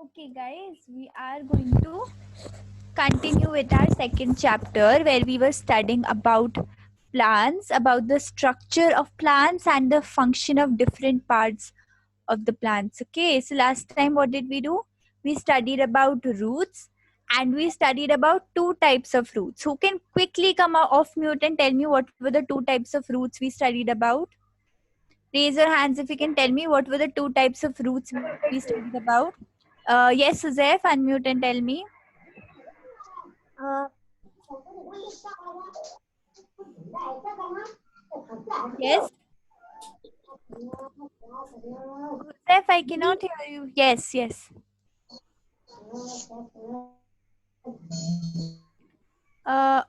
Okay, guys, we are going to continue with our second chapter where we were studying about plants, about the structure of plants and the function of different parts of the plants. Okay, so last time what did we do? We studied about roots and we studied about two types of roots. Who can quickly come off mute and tell me what were the two types of roots we studied about? Raise your hands if you can tell me what were the two types of roots we studied about. Yes, Suzef, unmute and tell me. Uh, Yes. Joseph, I cannot hear you. Yes, yes. Uh,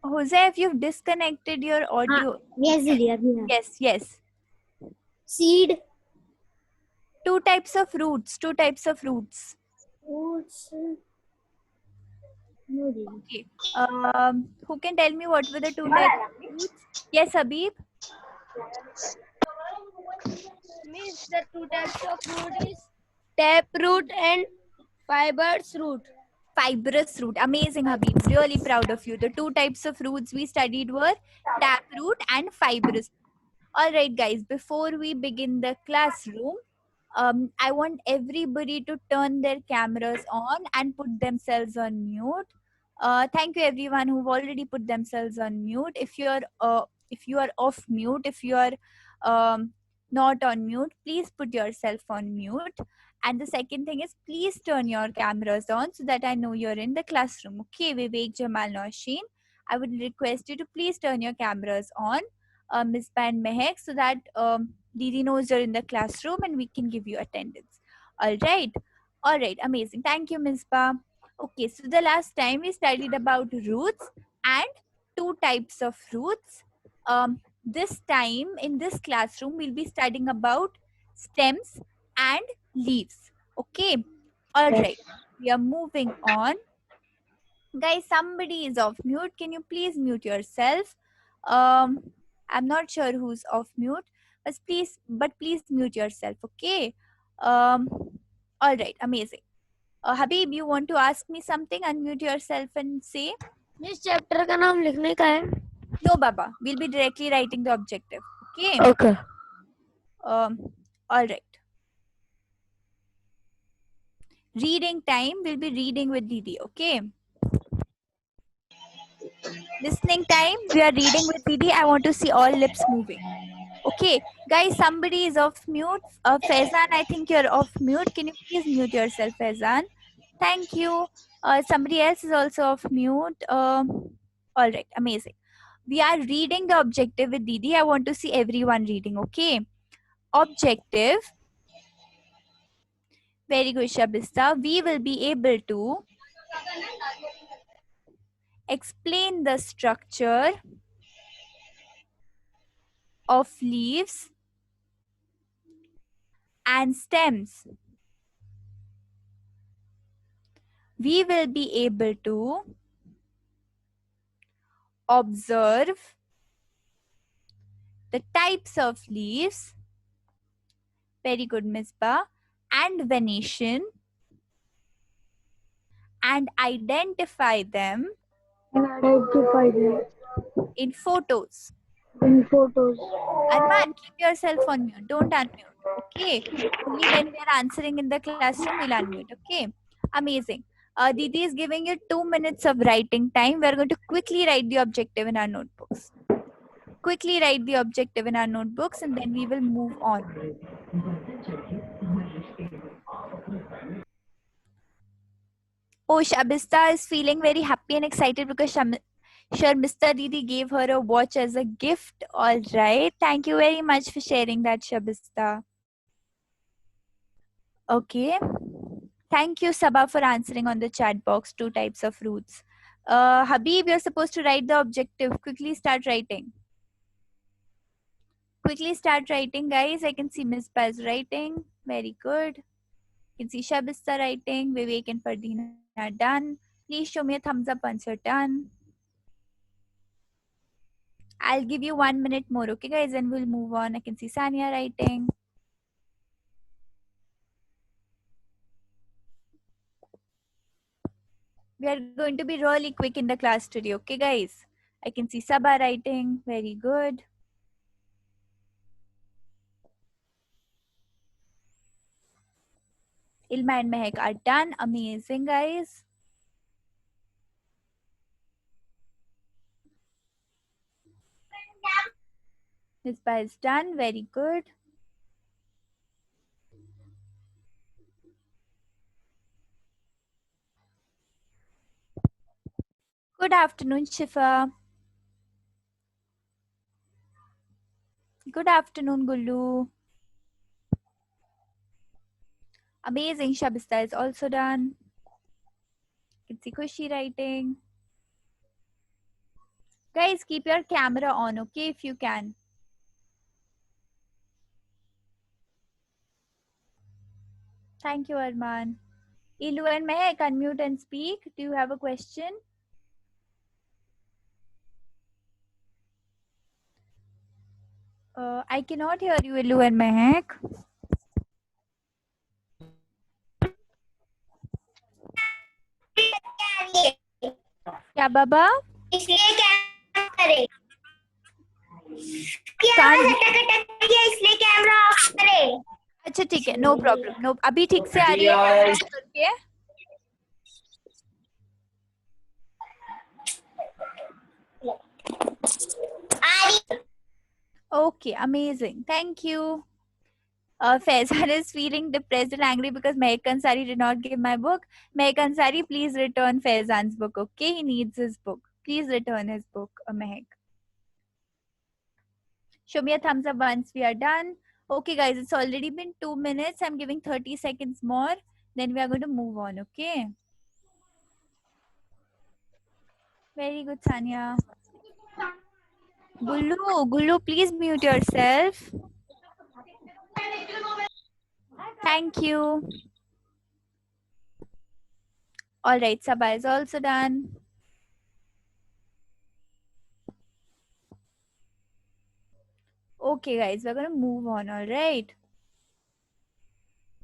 Joseph, you've disconnected your audio. yes, Yes, Didi, अभी है. yes, yes. Seed. Two types of roots. Two types of roots. Roots. No, Didi. Okay. Who can tell me what were the two types of roots? Yes, Habib. Means the two types of root is tap root and fibrous root. Fibrous root. Amazing, Habib. Really proud of you. The two types of roots we studied were taproot and fibrous. All right, guys, before we begin the classroom, I want everybody to turn their cameras on and put themselves on mute. Thank you, everyone who've already put themselves on mute. If you are off mute, if you are not on mute, please put yourself on mute. And the second thing is, please turn your cameras on so that I know you're in the classroom. Okay, Vivek, Jamal, Nausheen, I would request you to please turn your cameras on, Miss and Mehek, so that Didi knows you're in the classroom and we can give you attendance. All right. All right. Amazing. Thank you, Ms. Ba. Okay, so the last time we studied about roots and two types of roots. This time in this classroom, we'll be studying about stems and leaves. Okay. All right. We are moving on. Guys, somebody is off mute. Can you please mute yourself? I'm not sure who's off mute, but please mute yourself. Okay. Um, all right. Amazing. Habib, you want to ask me something? Unmute yourself and say. Miss chapter का नाम लिखने का है. No, Baba. We'll be directly writing the objective. Okay. Okay. All right. Reading time. We'll be reading with Didi. Okay. Listening time. We are reading with Didi. I want to see all lips moving. Okay, guys, somebody is off mute. Faizan, I think you're off mute. Can you please mute yourself, Faizan? Thank you. Somebody else is also off mute. All right, amazing. We are reading the objective with Didi. I want to see everyone reading, okay? Objective. Very good, Shabista. We will be able to explain the structure of leaves and stems. We will be able to observe the types of leaves, very good, Misbah, and venation, and identify them in photos. In photos. Arman, keep yourself on mute. Don't unmute. Okay. Only when we are answering in the classroom, we'll unmute. Okay. Amazing. Didi is giving you 2 minutes of writing time. We're going to quickly write the objective in our notebooks. Quickly write the objective in our notebooks and then we will move on. Oh, Shabista is feeling very happy and excited because Sharmista Didi gave her a watch as a gift. All right. Thank you very much for sharing that, Shabista. Okay. Thank you, Sabah, for answering on the chat box. Two types of roots. Habib, you're supposed to write the objective. Quickly start writing. Quickly start writing, guys. I can see Miss Paz writing. Very good. You can see Shabista writing. Vivek and Pardina are done. Please show me a thumbs up once you're done. I'll give you 1 minute more, okay, guys? And we'll move on. I can see Sania writing. We are going to be really quick in the class today, okay, guys? I can see Sabah writing. Very good. Ilma and Mehak are done. Amazing, guys. Misbah is done. Very good. Good afternoon, Shifa. Good afternoon, Gulu. Amazing. Shabista is also done. You can see Kushi writing. Guys, keep your camera on, okay, if you can. Thank you, Arman. Ilu and Mehak, unmute and speak. Do you have a question? I cannot hear you, Ilu and Mehak. क्या बाबा? इसलिए क्या करें? Can't- इसलिए camera off करें. अच्छा ठीक है, no problem. No, अभी ठीक से आ रही है कैमरा ऑफ करके? Okay, amazing. Thank you. Faizan is feeling depressed and angry because Mehak Ansari did not give my book. Mehak Ansari, please return Faizan's book, okay? He needs his book. Please return his book, Mehak. Show me a thumbs up once we are done. Okay, guys, it's already been 2 minutes. I'm giving 30 seconds more. Then we are going to move on, okay? Very good, Sanya. Gulu, please mute yourself. Thank you. All right, Sabah is also done. Okay, guys, we're going to move on, all right?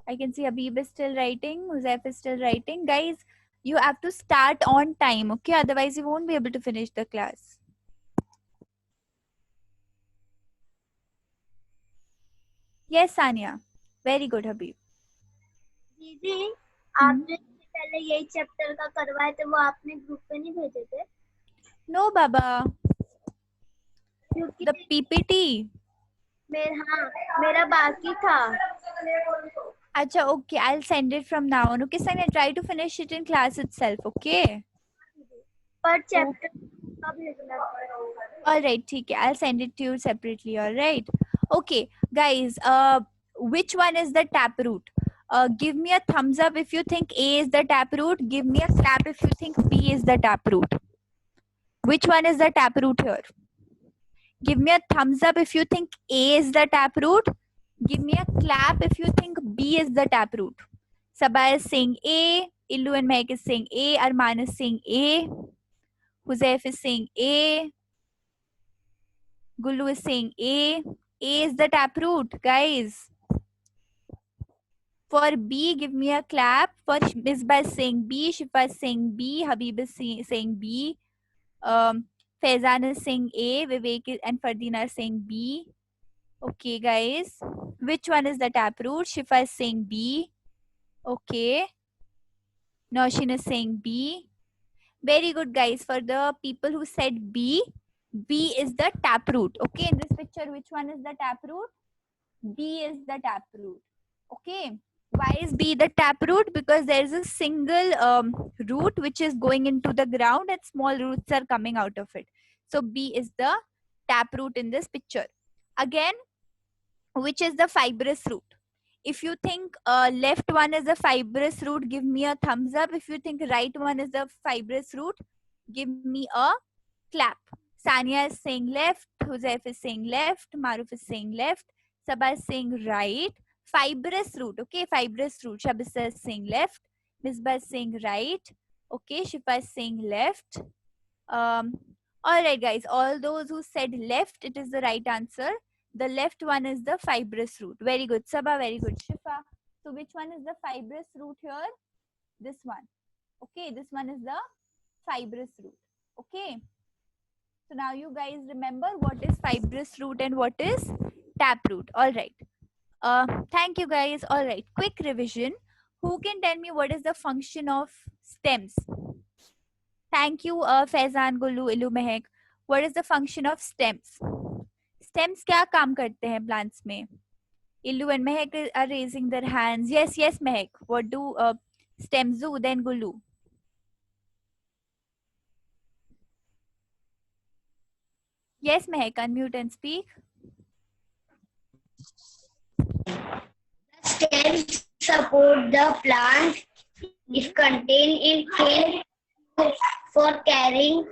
I can see Habib is still writing. Huzef is still writing. Guys, you have to start on time, okay? Otherwise, you won't be able to finish the class. Yes, Sanya. Very good, Habib. दीदी, आपने पहले यही chapter का करवाए थे, वो आपने group पे नहीं भेजे थे? No, Baba. The PPT. मेरा बाकी था. Acha, okay. I'll send it from now on. Okay, Sanya, try to finish it in class itself, okay? पर चैप्टर का भेजना. All right, ठीक है. I'll send it to you separately, all right? Okay, guys, which one is the taproot? Give me a thumbs up if you think A is the taproot. Give me a clap if you think B is the taproot. Which one is the taproot here? Give me a thumbs up if you think A is the taproot. Give me a clap if you think B is the taproot. Sabah is saying A. Illu and Mehak is saying A. Arman is saying A. Huzaif is saying A. Gulu is saying A. A is the taproot, guys. For B, give me a clap. For Misbah is saying B. Shifa is saying B. Habib is saying B. Faizan is saying A. Vivek and Fardina are saying B. Okay, guys. Which one is the taproot? Shifa is saying B. Okay. Noshin is saying B. Very good, guys. For the people who said B, B is the taproot. Okay, in this picture, which one is the taproot? B is the taproot. Okay. Why is B the taproot? Because there is a single root which is going into the ground and small roots are coming out of it. So B is the taproot in this picture. Again, which is the fibrous root? If you think left one is the fibrous root, give me a thumbs up. If you think right one is the fibrous root, give me a clap. Sanya is saying left, Huzaif is saying left, Maruf is saying left, Sabah is saying right. Fibrous root, okay, fibrous root. Shabisa is saying left, Misbah is saying right, okay, Shifa is saying left. All right, guys, all those who said left, it is the right answer. The left one is the fibrous root. Very good, Sabah, very good, Shifa. So which one is the fibrous root here? This one. Okay, this one is the fibrous root. Okay, so now you guys remember what is fibrous root and what is taproot. All right. Thank you guys. All right, quick revision. Who can tell me what is the function of stems? Thank you, Faizan, Gulu, Ilu, Mehek. What is the function of stems? Stems क्या काम करते हैं plants में? Illu and Mehek are raising their hands. Yes, yes, Mehek. What do stems do? Then Gulu. Yes, Mehek, unmute and speak. Stems support the plant if contained in thin for carrying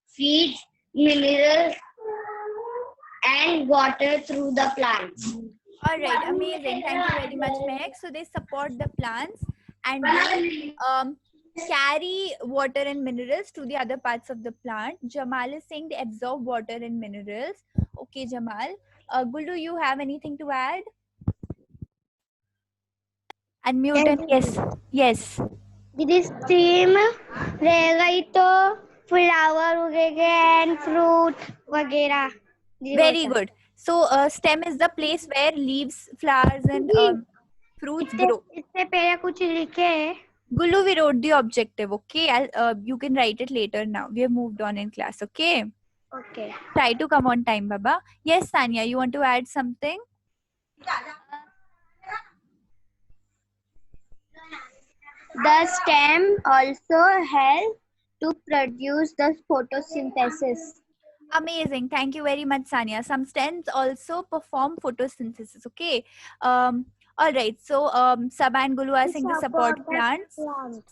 feeds, minerals, and water through the plants. All right, amazing. Thank you very much, Mehek. So they support the plants and they carry water and minerals to the other parts of the plant. Jamal is saying they absorb water and minerals. Okay, Jamal. Gulu, you have anything to add? Unmute and yes, yes. यदि stem रहेगा ही तो flower उगेंगे and fruit वगैरह. Very good. So stem is the place where leaves, flowers and fruits grow. इससे पहले कुछ लिखे है. Gulu, we wrote the objective. Okay, you can write it later now. We have moved on in class. Okay. Okay. Try to come on time, Baba. Yes, Sanya, you want to add something? The stem also help to produce the photosynthesis. Amazing. Thank you very much, Sanya. Some stems also perform photosynthesis. Okay. All right. So Sabha and Gulu are saying they support plants.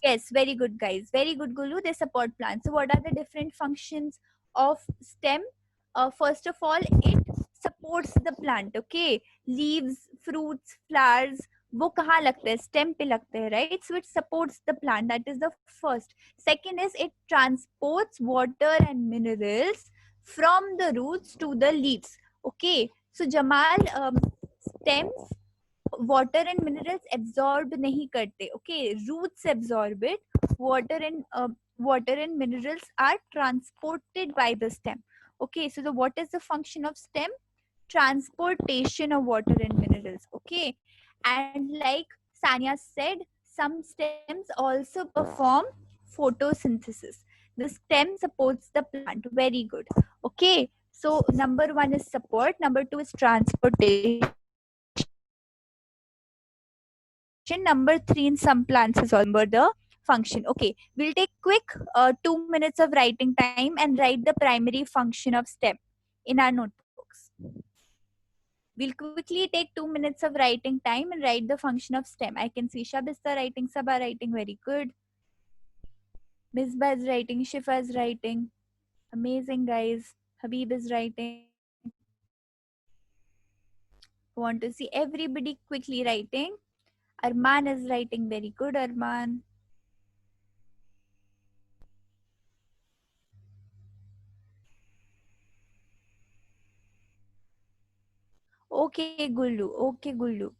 Yes, very good, guys. Very good, Gulu. They support plants. So what are the different functions of stem? First of all, it supports the plant. Okay. Leaves, fruits, flowers. वो कहाँ लगते हैं stem पे लगते हैं right so it supports the plant that is the first second is it transports water and minerals from the roots to the leaves. Okay, so Jamal, stems water and minerals absorb nahi karte. Okay, roots absorb it. Water and minerals are transported by the stem. Okay, so what is the function of stem? Transportation of water and minerals. Okay, and like Sanya said, some stems also perform photosynthesis. The stem supports the plant. Very good. Okay, so number one is support, number two is transportation, number three in some plants is remember the function. Okay, we'll take quick 2 minutes of writing time and write the primary function of stem in our notebooks. We'll quickly take 2 minutes of writing time and write the function of stem. I can see Shabista writing, Sabha writing, very good. Misbah is writing, Shifa is writing. Amazing, guys. Habib is writing. Want to see everybody quickly writing. Arman is writing, very good, Arman. Okay, Gullu. Okay, Gullu.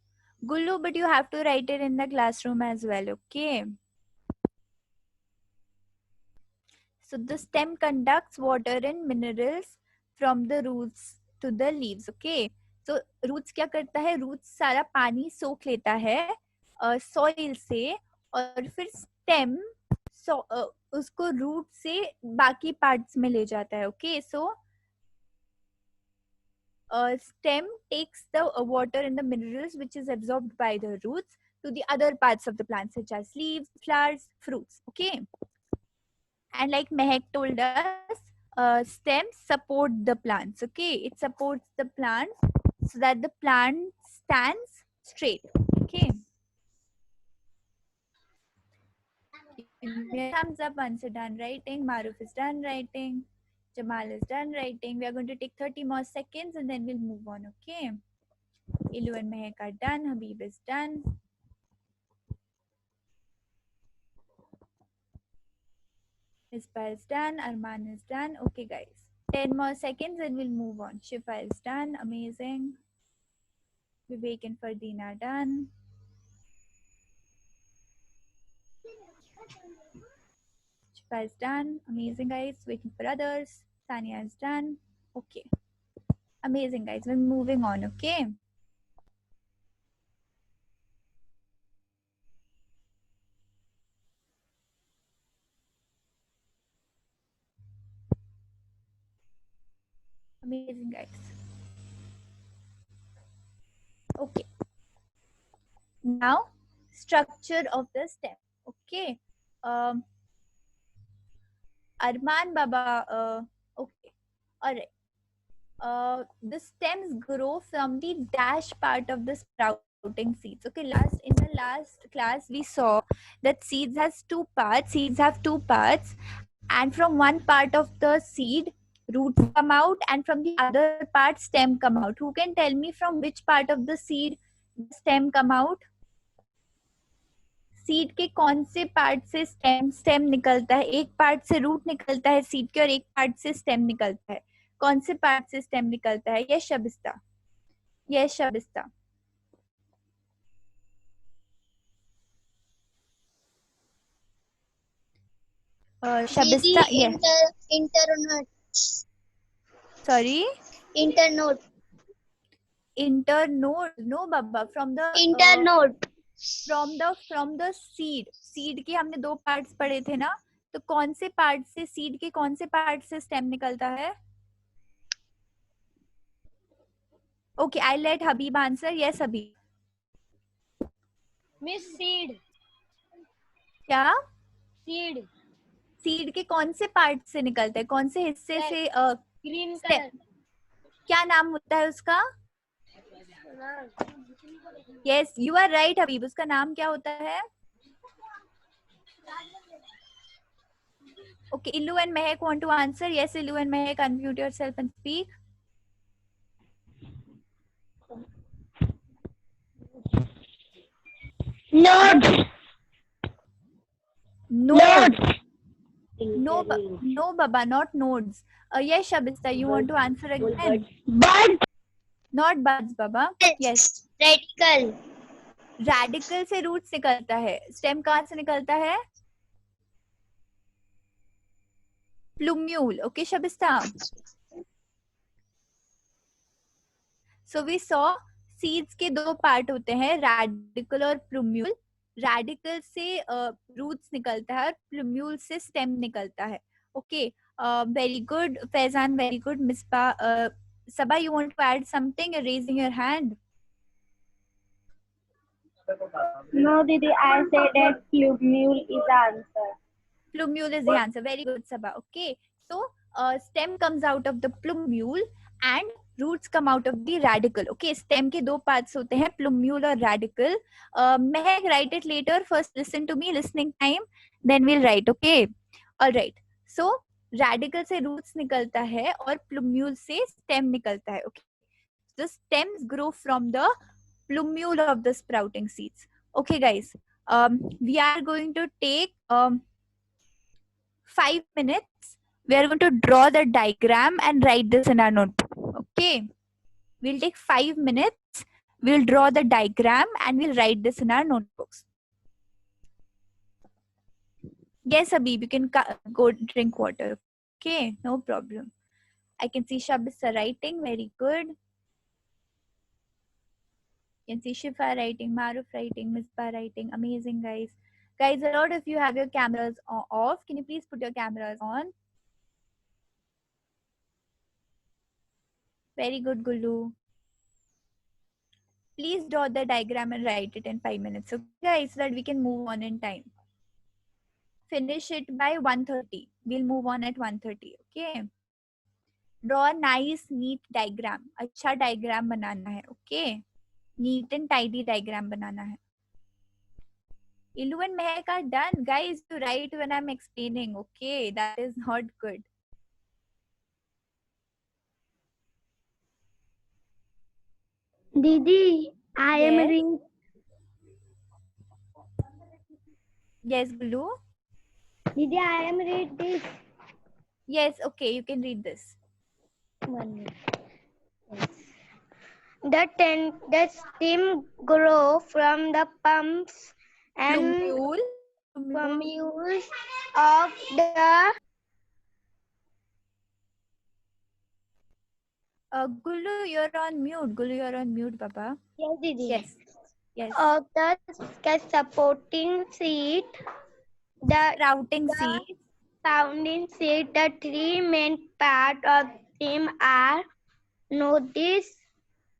Gullu, but you have to write it in the classroom as well, okay? So the stem conducts water and minerals from the roots to the leaves, okay? So roots क्या करता है? Roots सारा पानी सोख लेता है soil से और फिर stem उसको root से बाकी parts में ले जाता है, okay? So stem takes the water and the minerals which is absorbed by the roots to the other parts of the plant such as leaves, flowers, fruits. Okay. And like Mehek told us, stems support the plants. Okay. It supports the plants so that the plant stands straight. Okay. Thumbs up once you're done writing. Maruf is done writing. Jamal is done writing. We are going to take 30 more seconds and then we'll move on. Okay. Ilu and Mehek are done. Habib is done. Misbah is done. Arman is done. Okay, guys. 10 more seconds and we'll move on. Shifa is done. Amazing. Vivek and Fardeen are done. Shifa is done. Amazing, guys. Waiting for others. Tanya is done. Okay. Amazing, guys. We're moving on, okay? Amazing, guys. Okay. Now, structure of the stem. Okay. Um, Arman Baba. Okay. All right. The stems grow from the dash part of the sprouting seeds. Okay, in the last class we saw that seeds has two parts. Seeds have two parts, and from one part of the seed, roots come out, and from the other part, stem come out. Who can tell me from which part of the seed the stem come out? Seed के कौन से part से stem निकलता है? एक part से root निकलता है सीड के और एक पार्ट से स्टेम निकलता है. कौन से पार्ट से स्टेम निकलता है? Yes Shabista. Yes Shabista. Shabista. Internode. Sorry. Internode. Internode. No baba. From the Internode. from the seed के हमने दो पार्ट्स पढ़े थे ना, तो कौन से पार्ट से सीड के कौन से पार्ट से स्टेम निकलता है? Okay, I let Habib answer. Yes Habib. Miss seed. क्या? सीड. सीड के कौन से पार्ट से निकलता है? कौन से हिस्से से? Green colour. क्या नाम होता है उसका? Yes you are right Habib. उसका नाम क्या होता है? Okay, Illu and Mahak want to answer. Yes Illu and Mahak, unmute yourself and speak. Node. Node. No baba, not nodes. Yes Shabista, you want to answer again? Bud. Not buds baba. Yes. Radical. Radical से roots निकलता है. Stem कहाँ से निकलता है? Plumule. Okay Shabista. So we saw seeds के दो part होते हैं, radical और plumule. Radical से roots निकलता है और plumule से stem निकलता है. Okay, very good Faizan, very good. Mispa, Sabah, you want to add something? You're raising your hand. No, Didi, I said that plumule is the answer. Plumule is the answer. Very good, Sabah. Okay, so stem comes out of the plumule and roots come out of the radical. Okay, stem के दो parts होते हैं, plumule और radical. Mehak, write it later. First, listen to me. Listening time. Then we'll write. Okay. All right. So radical से roots निकलता है और plumule से stem निकलता है. Okay. The stems grow from the plumule of the sprouting seeds. Okay, guys. We are going to take 5 minutes. We are going to draw the diagram and write this in our notebook. Okay. We'll take 5 minutes. We'll draw the diagram and we'll write this in our notebooks. Yes, Habib, you can go drink water. Okay, no problem. I can see Shabisa writing. Very good. You can see Shifa writing, Maruf writing, Misbah writing. Amazing, guys. Guys, a lot of you have your cameras off. Can you please put your cameras on? Very good, Gulu. Please draw the diagram and write it in 5 minutes. Okay, guys, so that we can move on in time. Finish it by 1:30. We'll move on at 1:30. Okay. Draw a nice, neat diagram. अच्छा diagram बनाना है. Okay. Neat and tidy diagram बनाना है. Ilu and Mehak are done. Guys, you write when I'm explaining. Okay, that is not good. Didi, I am reading. Yes, Gulu. Didi, I am read this. Yes, okay, you can read this. 1 minute. The stem grow from the pumps and Plumule. Communes of the Gulu, you're on mute. Gulu, you're on mute, Papa. yes, Didi. Yes. Yes. Of the supporting seat, the Sprouting seeds. sounding seat, the three main parts of them are notice,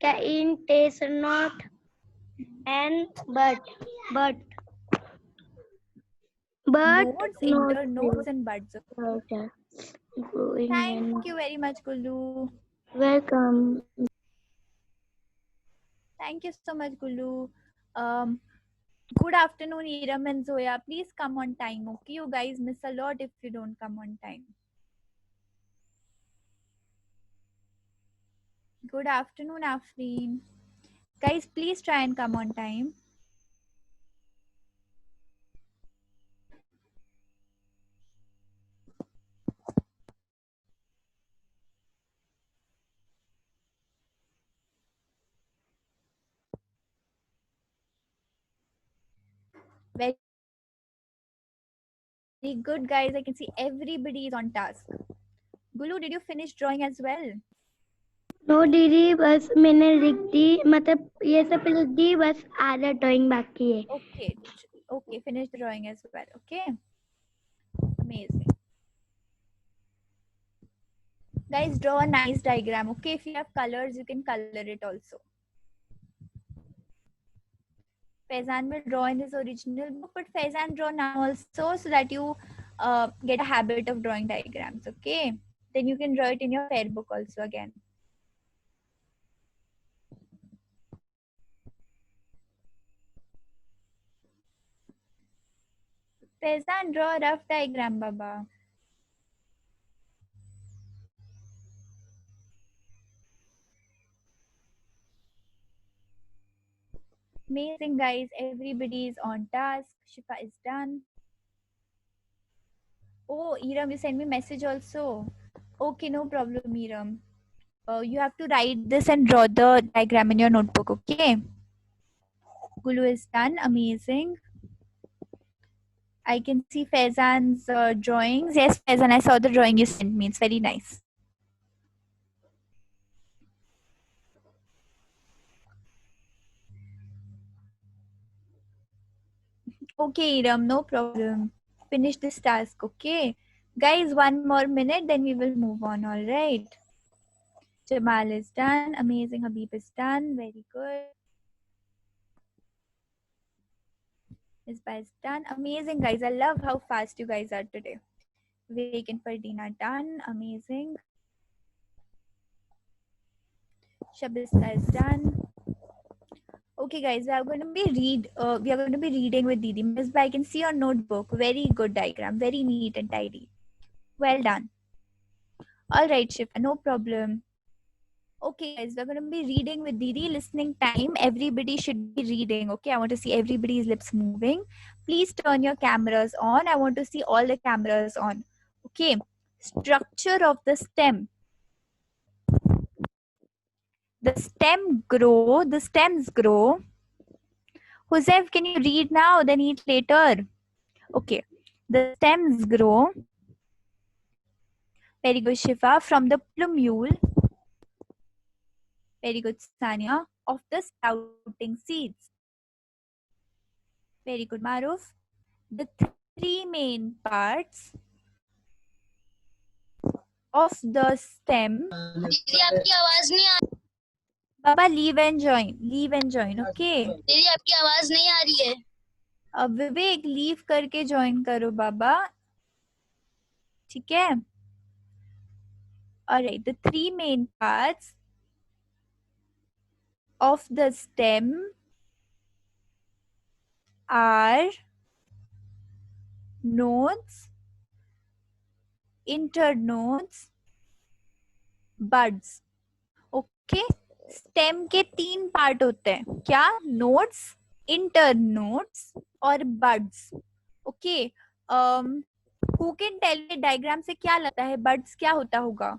in taste not and but Nodes, not internodes, and buds. water. Growing Thank you very much, Gulu. welcome. Thank you so much, Gulu. Um, Good afternoon, Iram and Zoya. Please come on time, okay? You guys miss a lot if you don't come on time. Good afternoon, Afreen. Guys, please try and come on time. Very good, guys. I can see everybody is on task. Gulu, did you finish drawing as well? No दीदी बस मैंने लिख दी मतलब ये सब लिख दी बस आधा ड्राइंग बाकी है Okay. Okay, finish the drawing as well. Okay. Amazing. Guys, draw a nice diagram. Okay, if you have colors, you can color it also. Faizan will draw in his original book, but Faizan draw now also so that you get a habit of drawing diagrams. Okay, then you can draw it in your fair book also again. Faizan, draw a rough diagram, Baba. Amazing, guys. Everybody is on task. Shifa is done. Oh, Iram, you send me message also. Okay, no problem, Iram. You have to write this and draw the diagram in your notebook, okay? Gulu is done. Amazing. I can see Faizan's drawings. Yes, Faizan, I saw the drawing you sent me. It's very nice. Okay, Iram, no problem. Finish this task, okay? Guys, one more minute, then we will move on, all right? Jamal is done. Amazing. Habib is done. Very good. Misbah is done. Amazing, guys. I love how fast you guys are today. Vivek and Fardina done. Amazing. Shabista is done. Okay, guys, we are going to be reading with Didi. Misbah, I can see your notebook. Very good diagram. Very neat and tidy. Well done. All right, Shifa, no problem. Okay, guys, we're going to be reading with Didi. Listening time. Everybody should be reading. Okay, I want to see everybody's lips moving. Please turn your cameras on. I want to see all the cameras on. Okay, structure of the stem. The stems grow. Joseph, can you read now, then eat later? Okay, the stems grow. Very good, Shifa. From the plumule. Very good, Sania. Of the sprouting seeds. Very good, Maruf. The three main parts of the stem. दीदी आपकी आवाज नहीं आ Baba, leave and join. Leave and join, okay? दीदी आपकी आवाज नहीं आ रही है अब विवेक लीव करके ज्वाइन करो बाबा ठीक है alright the three main parts of the stem are nodes internodes buds okay stem के तीन पार्ट होते हैं क्या नोड्स इंटरनोड्स और buds okay who can tell me diagram से क्या लगता है बड्स क्या होता होगा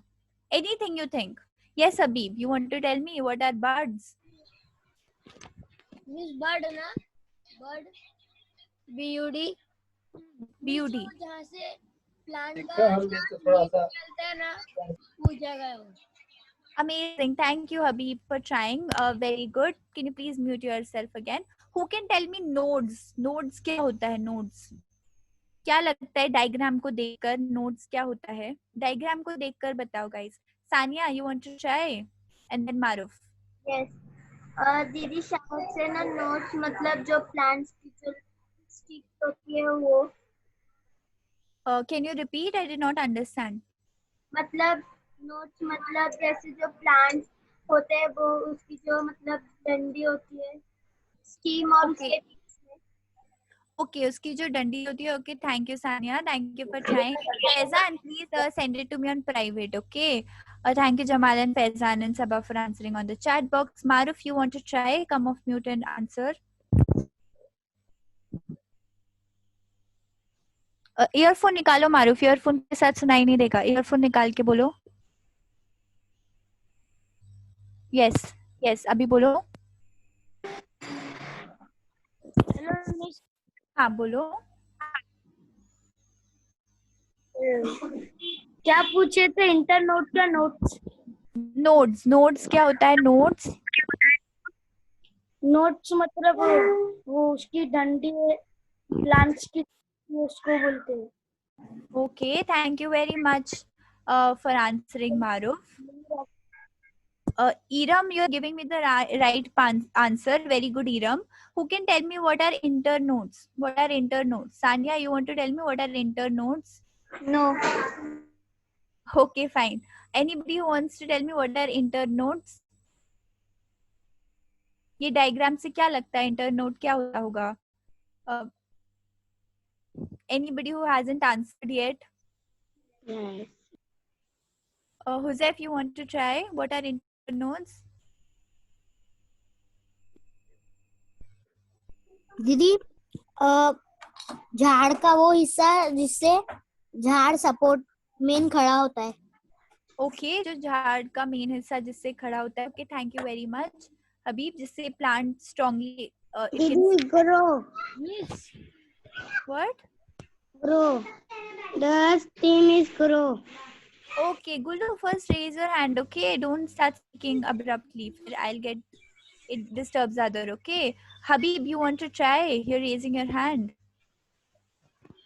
anything you think yes Habib you want to tell me what are buds miss bird ना बर्ड बीयूडी ब्यूटी। जहाँ से प्लांट देखो का हम भी तो थोड़ा सा निकलता है ना, वो जगह है वो। Amazing. Thank you, Habib, for trying. Very good. Can you please mute yourself again? Who can tell me nodes? Nodes क्या होता है? Nodes क्या लगता है डायग्राम को देखकर? नोड्स क्या होता है? डायग्राम को देखकर बताओ guys. Sania, you want to try? And then Maruf. Yes दीदी शायद से ना नोट्स मतलब जो प्लांट्स की जो स्टिक होती है वो Can you repeat? I did not understand. मतलब नोट्स मतलब जैसे जो प्लांट्स होते हैं वो उसकी जो मतलब डंडी होती है स्टीम और Okay. उसके बीच में Okay, उसकी जो डंडी होती है. Okay, thank you, Sania. Thank you for trying. Faizan, please send it to me on private. Okay. Thank you, Jamal and Faizan and Sabah for answering on the chat box. Maruf, you want to try? Come off mute and answer. Earphone निकालो मारूफ. Earphone के साथ सुनाई नहीं देगा. Earphone निकाल के बोलो. Yes yes अभी बोलो. हेलो मिस, हाँ बोलो. क्या पूछे थे? इंटर नोट का नोट्स? नोड्स. नोड्स क्या होता है? नोड्स. नोट्स मतलब वो उसकी डंडी प्लांट्स की, उसको बोलते हैं। Okay, thank you very much for answering, Maruf. Iram, you're giving me the right answer. Very good, Iram. Who can tell me what are internodes? What are internodes? Sanya, you want to tell me what are internodes? No Okay, fine. Anybody who wants to tell me what are internodes? ये diagram से क्या लगता है? Internode क्या होता होगा? Anybody who hasn't answered yet? Huzef, you want to try? What are internodes? दीदी झाड़ का वो हिस्सा जिससे झाड़ सपोर्ट मेन खड़ा होता है. ओके, जो झाड़ का मेन हिस्सा जिससे खड़ा होता है. Okay, thank you very much. Habib, जिससे प्लांट स्ट्रांगली दीदी grow miss, what? Grow the stem is grow. Okay, Gulu, first raise your hand. Okay, don't start speaking abruptly. I'll get it disturbs other. Okay, Habib, you want to try? You're raising your hand.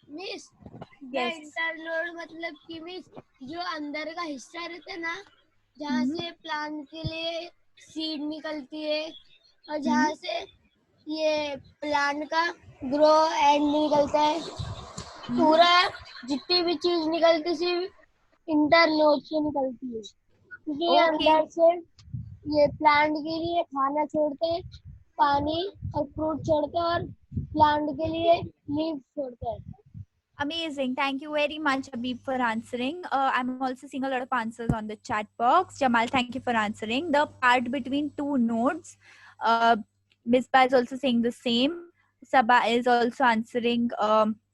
Miss Yes. Internode मतलब कि miss जो अंदर का हिस्सा रहता है ना, जहाँ से प्लांट के लिए सीड निकलती है और जहाँ से ये प्लांट का ग्रो एंड निकलता है, पूरा जितनी भी चीज निकलती सिर्फ इंटरनोड से निकलती है, क्योंकि ये Okay. अंदर से ये प्लांट के लिए खाना छोड़ते हैं, पानी और फ्रूट छोड़ते हैं, और प्लांट के लिए लीव छोड़ते हैं। Amazing. Thank you very much, Habib, for answering. I'm also seeing a lot of answers on the chat box. Jamal, thank you for answering. The part between two nodes. Misbah is also saying the same. Sabah is also answering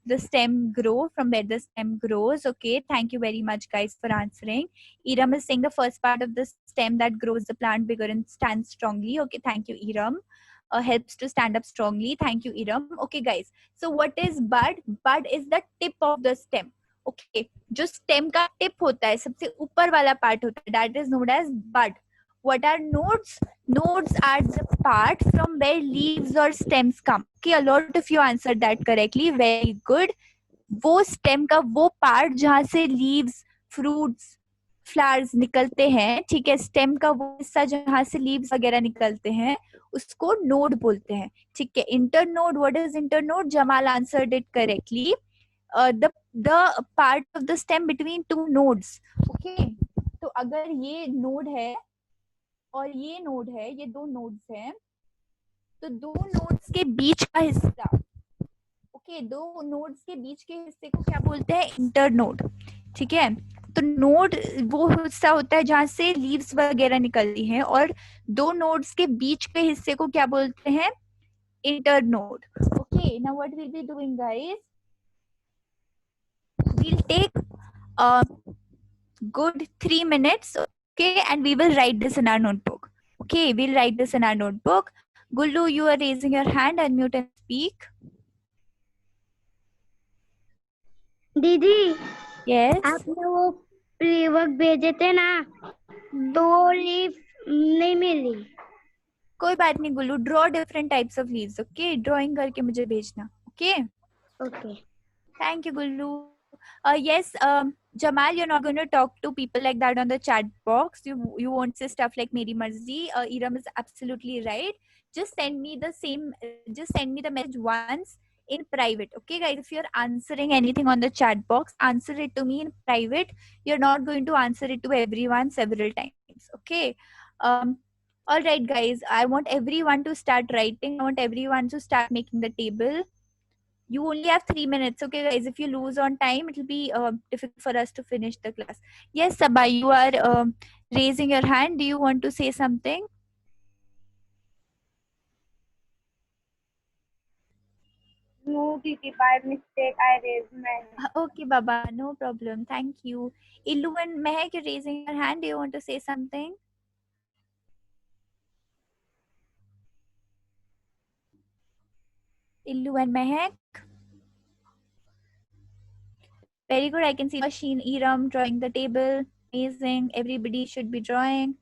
the stem grow, from where the stem grows. Okay, thank you very much, guys, for answering. Iram is saying the first part of the stem that grows the plant bigger and stands strongly. Okay, thank you, Iram. Helps to stand up strongly. Thank you, Iram. Okay, guys. So what is bud? Bud is the tip of the stem. Okay, जो stem का tip होता है, सबसे ऊपर वाला part होता है, that is known as bud. What are nodes? Nodes are the part from where leaves or stems come. Okay, a lot of you answered that correctly. Very good. वो stem का वो part जहाँ से leaves, fruits, flowers निकलते हैं, ठीक है, stem का वो हिस्सा जहाँ से leaves वगैरह निकलते हैं, उसको नोड बोलते हैं. ठीक है. Internode, what is internode? Jamal answered it correctly. The part of the stem between two nodes. Okay, तो अगर ये नोड है और ये नोड है, ये दो नोड्स हैं, तो दो नोड्स के बीच का हिस्सा, ओके, दो नोड्स के बीच के हिस्से को क्या बोलते हैं? इंटरनोड. ठीक है. तो नोड वो हिस्सा होता है जहां से लीव्स वगैरह निकलती हैं, और दो नोड्स के बीच के हिस्से को क्या बोलते हैं? Internode. Okay, now what will be doing guys? We'll take a good 3 minutes, okay, and we will write this in our notebook. Okay, we'll write this in our notebook. Gullu, you are raising your hand. Unmute and speak. दीदी Yes. आपने वो pre work भेजे थे ना, तो वो leave नहीं मिली। कोई बात नहीं Gullu, draw different types of leaves, okay? Drawing करके मुझे भेजना, okay? Okay. Thank you, Gullu. Yes, Jamal, you're not going to talk to people like that on the chat box. You won't say stuff like "Meri marzi." Iram is absolutely right. Just send me the message once in private, okay, guys? If you're answering anything on the chat box, answer it to me in private. You're not going to answer it to everyone several times, okay? All right, guys. I want everyone to start writing. I want everyone to start making the table. You only have 3 minutes, okay, guys? If you lose on time, it will be difficult for us to finish the class. Yes, Sabah, you are raising your hand. Do you want to say something? No, Didi, by mistake I raised my hand. Okay, Baba, no problem. Thank you. Illu and Mehak, you're raising your hand. Do you want to say something? Illu and Mehak. Very good. I can see Machine Iram drawing the table. Amazing. Everybody should be drawing.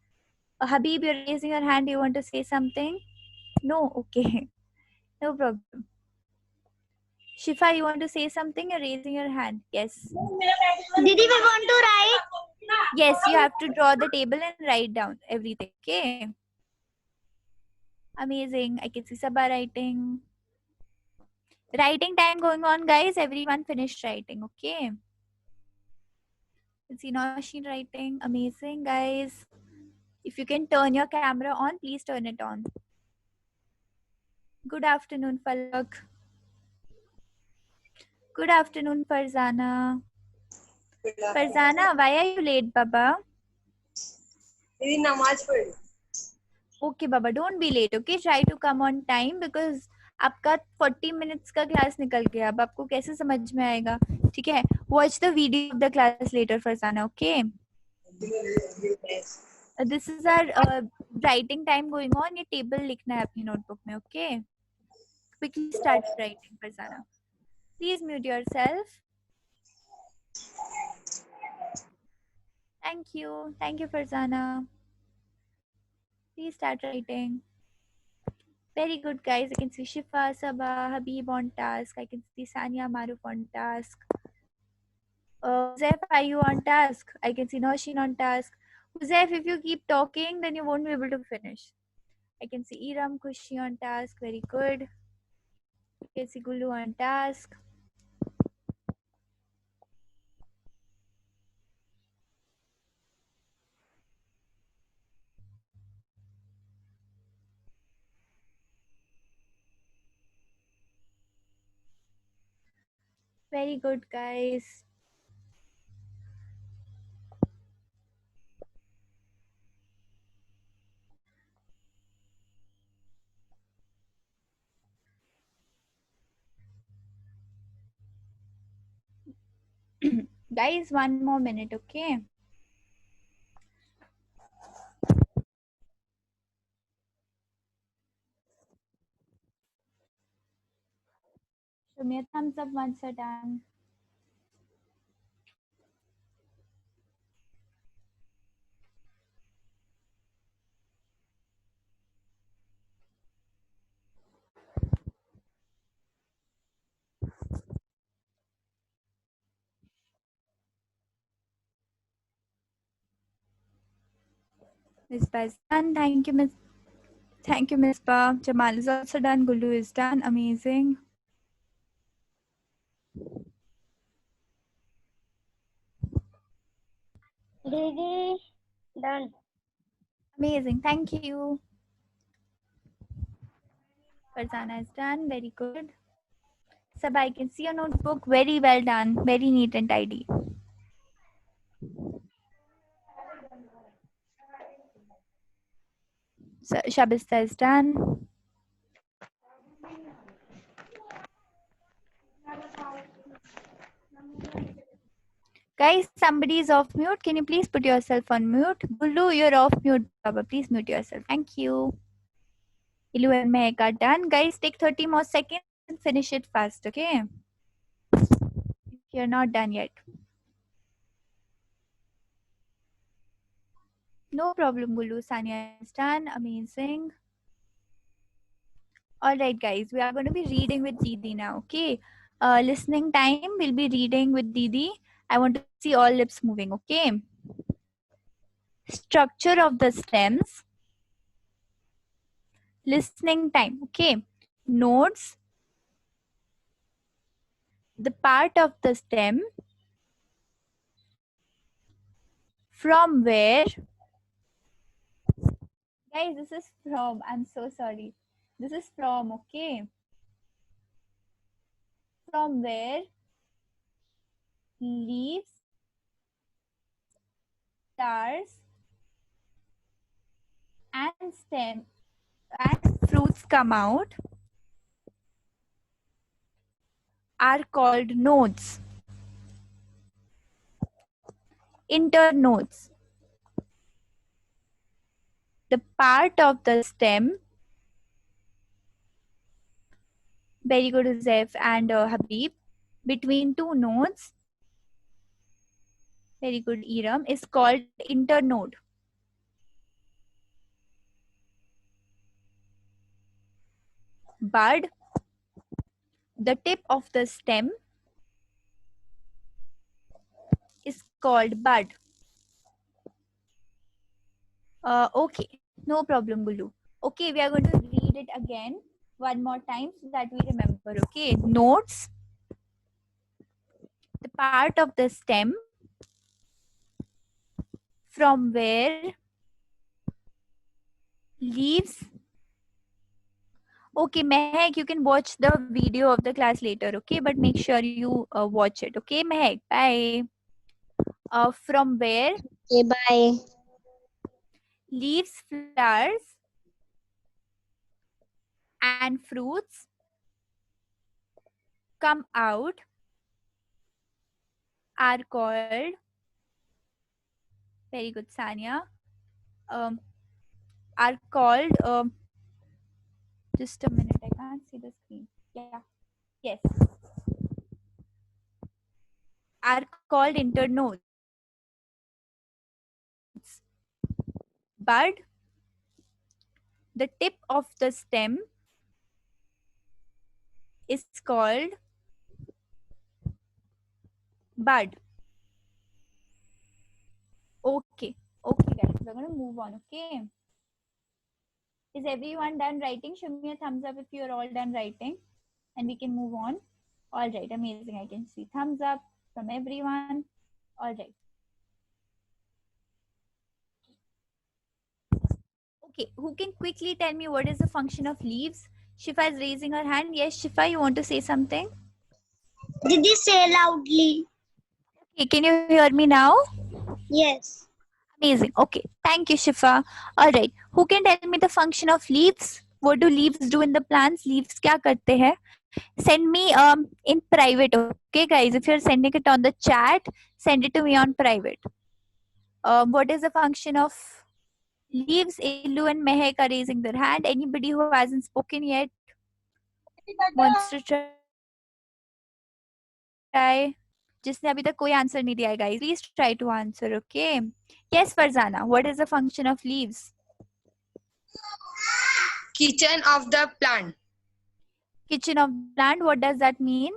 Habib, you're raising your hand. Do you want to say something? No? Okay. No problem. Shifa, you want to say something? You're raising your hand. Yes. Didi, we want to write. Yes, you have to draw the table and write down everything. Okay. Amazing. I can see Sabah writing. Writing time going on, guys. Everyone finished writing. Okay. You can see Machine writing. Amazing, guys. If you can turn your camera on, please turn it on. Good afternoon, Falak. Good afternoon, Farzana. Farzana, why are you late, Baba? Okay, Baba, don't be late, okay? Try to come on time because आपका 40 minutes का class निकल गया. अब आपको कैसे समझ में आएगा? ठीक है? Watch the video of the class later, Farzana, okay? This is our writing time going on. ये table लिखना है अपनी notebook में, okay? Quickly start writing, Farzana. Please mute yourself. Thank you. Thank you, Farzana. Please start writing. Very good, guys. I can see Shifa, Sabah, Habib on task. I can see Sania Maruf on task. Zef, are you on task? I can see Noshin on task. Zef, if you keep talking, then you won't be able to finish. I can see Iram Kushi on task. Very good. I can see Gulu on task. Very good, guys. Guys, 1 more minute, okay? Show me a thumbs up once you're done. Miss Ba is done. Thank you, Miss. Thank you, Miss Ba. Jamal is also done. Gulu is done. Amazing. Didi, done. Amazing. Thank you. Farzana is done. Very good. Sab, I can see your notebook. Very well done. Very neat and tidy. So, Shabista is done. Guys, somebody is off mute. Can you please put yourself on mute? Gulu, you're off mute. Baba, please mute yourself. Thank you. Ilu and Mehak are done. Guys, take 30 more seconds and finish it fast, okay? You're not done yet. No problem, Gulu. Sanya is done. Amazing. All right, guys. We are going to be reading with Didi now. Okay. Listening time. We'll be reading with Didi. I want to see all lips moving. Okay. Structure of the stems. Listening time. Okay. Nodes. The part of the stem from where. Guys, this is from. I'm so sorry. This is from. Okay. From where leaves, stars, and stem and fruits come out are called nodes. Internodes. The part of the stem. Very good, Zef and Habib. Between two nodes. Very good, Iram. Is called internode. Bud. The tip of the stem is called bud. Okay, no problem, Gulu. Okay, we are going to read it again one more time so that we remember. Okay, nodes. The part of the stem from where leaves. Okay, Mehak, you can watch the video of the class later, okay? But make sure you watch it, okay, Mehak? Bye. From where Okay, bye. leaves, flowers, and fruits come out are called, very good, Sanya, are called, just a minute, I can't see the screen. Yeah, yes, are called internodes. Bud, the tip of the stem is called bud. Okay, okay, guys, we're going to move on, okay? Is everyone done writing? Show me a thumbs up if you're all done writing and we can move on. All right, amazing. I can see thumbs up from everyone. All right. Okay, who can quickly tell me what is the function of leaves? Shifa is raising her hand. Yes, Shifa, you want to say something? Did you say loudly? Okay, can you hear me now? Yes. Amazing. Okay, thank you, Shifa. All right, who can tell me the function of leaves? What do leaves do in the plants? Leaves क्या करते हैं? Send me in private, okay, guys? If you're sending it on the chat, send it to me on private. What is the function of leaves? Illu and Mehek are raising their hand. Anybody who hasn't spoken yet wants to try? जिसने अभी तक कोई answer नहीं दिया है, guys, please try to answer, okay? Yes, Farzana, what is the function of leaves? Kitchen of the plant. Kitchen of plant, what does that mean?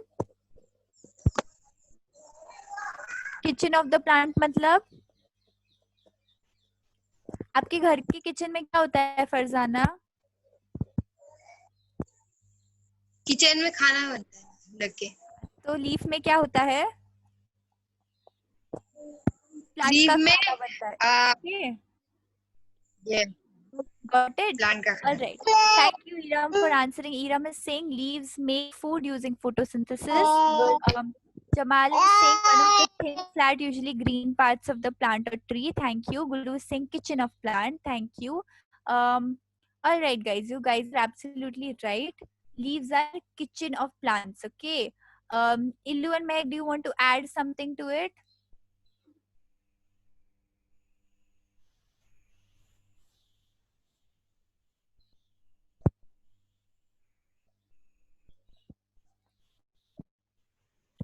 Kitchen of the plant मतलब आपके घर के किचन में क्या होता है, फरजाना? किचन में खाना बनता है लग के। तो लीफ में क्या होता है? प्लांट लीफ का में खाना बनता है। Okay. ये Got it? प्लांट का All right. Thank you, Iram, for answering. Iram is saying leaves make food using photosynthesis. Jamal is saying one of the thin, flat, usually green parts of the plant or tree. Thank you. Gulu is saying kitchen of plant. Thank you. All right, guys. You guys are absolutely right. Leaves are kitchen of plants. Okay. Illu and Meg, do you want to add something to it?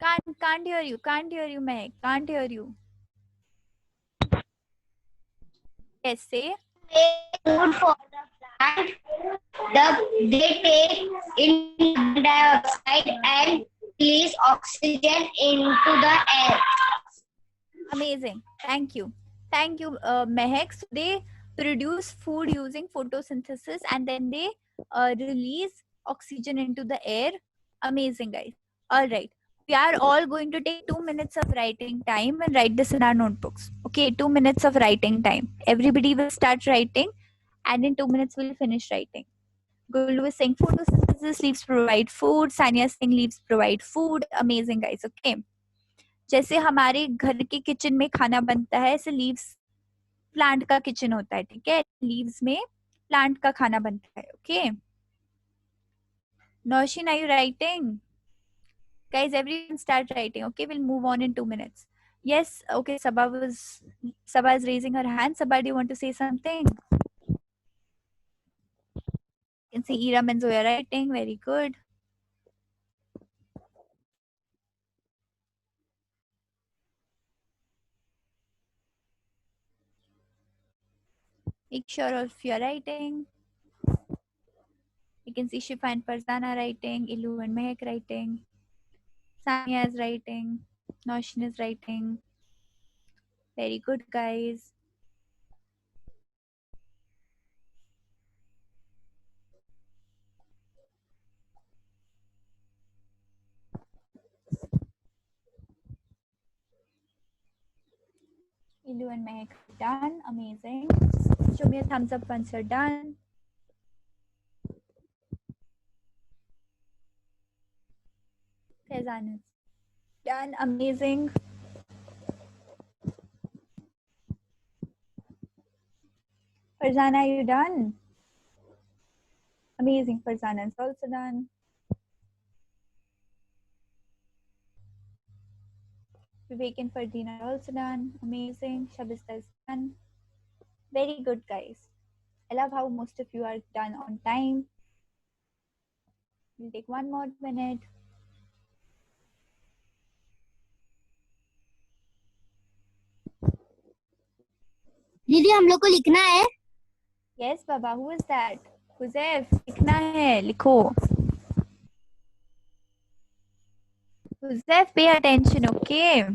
Can't hear you. Can't hear you, Mehak. Can't hear you. Yes, say. Food for the plant. They take in carbon dioxide and release oxygen into the air. Amazing. Thank you. Thank you, Mehak. So they produce food using photosynthesis and then they release oxygen into the air. Amazing, guys. All right. We are all going to take 2 minutes of writing time and write this in our notebooks. Okay, 2 minutes of writing time. Everybody will start writing and in 2 minutes we'll finish writing. Gulu is saying photosynthesis, leaves provide food. Sanya is saying leaves provide food. Amazing, guys. Okay. जैसे हमारे घर के kitchen में खाना बनता है ऐसे leaves plant का किचन होता है ठीक है लीव्स में प्लांट का खाना बनता है okay Noshin, are you writing? Guys, everyone start writing. Okay, we'll move on in 2 minutes. Yes, okay, Sabha is raising her hand. Sabha, do you want to say something? You can see Ira and Zoya writing. Very good. Make sure of your writing. You can see Shifa and Farzana writing, Ilu and Mehak writing, Sanya is writing, Noshin is writing. Very good, guys. Ilu and Mehak are done. Amazing. Show me a thumbs up once you're done. Faizan is done. Amazing. Farzana, are you done? Amazing. Farzana is also done. Vivek and Fardina are also done. Amazing. Shabista is done. Very good, guys. I love how most of you are done on time. We'll take 1 more minute. दीदी हम लोग को लिखना है Yes, Baba. Who is that? Huzaif, लिखना है. लिखो. Huzaif, pay attention, okay?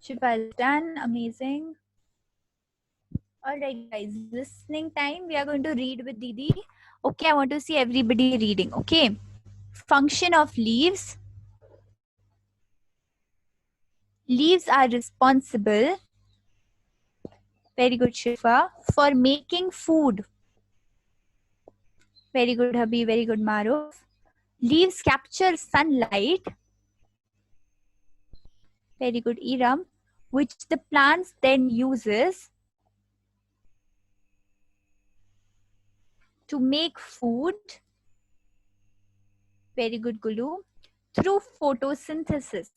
Shifa is done. Amazing. All right, guys. Listening time. We are going to read with Didi. Okay, I want to see everybody reading. Okay. Function of leaves. Leaves are responsible. Very good, Shifa. For making food. Very good, Habib. Very good, Maruf. Leaves capture sunlight. Very good, Iram. Which the plants then uses to make food. Very good, Gulu. Through photosynthesis.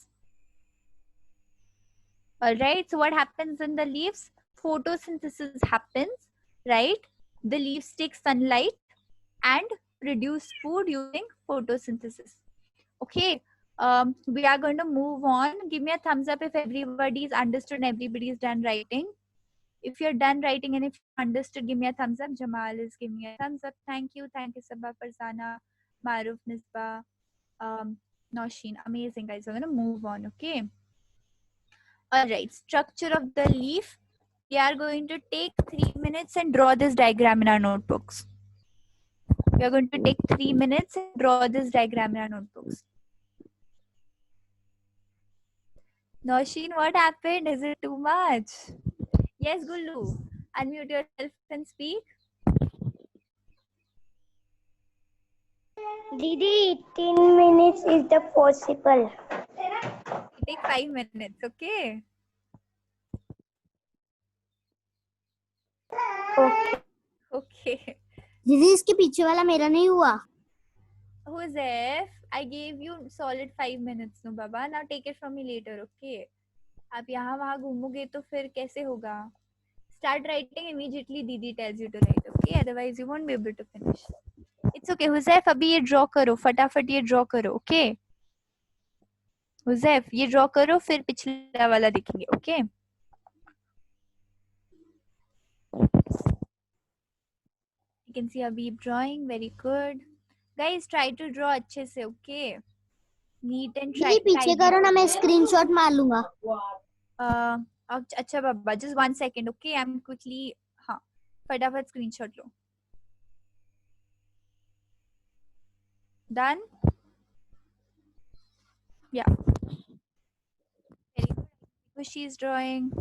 All right. So what happens in the leaves? Photosynthesis happens, right? The leaves take sunlight and produce food using photosynthesis. Okay. We are going to move on. Give me a thumbs up if everybody's understood and everybody's done writing. If you're done writing and if you understood, give me a thumbs up. Jamal is giving me a thumbs up. Thank you. Thank you, Sabah, Farzana, Maruf, Misbah, Noshin. Amazing, guys. We're going to move on, okay? All right. Structure of the leaf. We are going to take 3 minutes and draw this diagram in our notebooks. We are going to take 3 minutes and draw this diagram in our notebooks. Noshin, what happened? Is it too much? Yes, Gullu. Unmute yourself and speak. Didi, 10 minutes is the possible. Take 5 minutes, okay? Okay. दीदी इसके पीछे वाला मेरा नहीं हुआ. Joseph, I gave you solid 5 minutes, no, Baba. Now take it from me later, okay? आप यहाँ वहाँ घूमोगे तो फिर कैसे होगा? Start writing immediately. Didi tells you to write, okay? Otherwise, you won't be able to finish. It's okay, Joseph. अभी ये draw करो, फटाफट ये draw करो, okay? Joseph, ये draw करो, फिर पिछला वाला देखेंगे, okay? You can see Habib drawing, very good. Guys, try to draw अच्छे से, okay? Neat and try. दीदी पीछे करो ना, मैं स्क्रीनशॉट मार लूंगा. अच्छा बाबा, just 1 second, okay? I'm quickly, हाँ, फटाफट screenshot low. Done? Yeah. Very good. She's drawing.